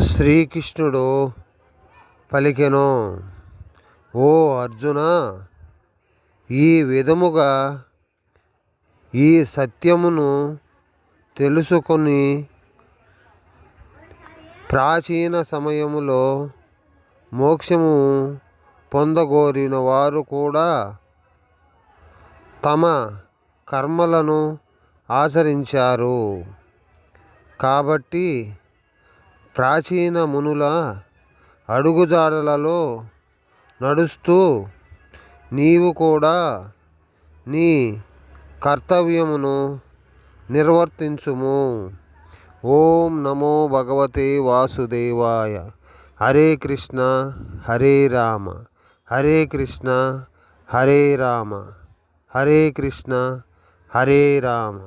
శ్రీకృష్ణుడు పలికెను, ఓ అర్జున, ఈ విధముగా ఈ సత్యమును తెలుసుకొని ప్రాచీన సమయములో మోక్షము పొందగోరిన వారు కూడా తమ కర్మలను ఆచరించారు. కాబట్టి ప్రాచీన మునుల అడుగుజాడలలో నడుస్తూ నీవు కూడా నీ కర్తవ్యమును నిర్వర్తించుము. ఓం నమో భగవతే వాసుదేవాయ. హరే కృష్ణ హరే రామ హరే కృష్ణ హరే రామ హరే కృష్ణ హరే రామ.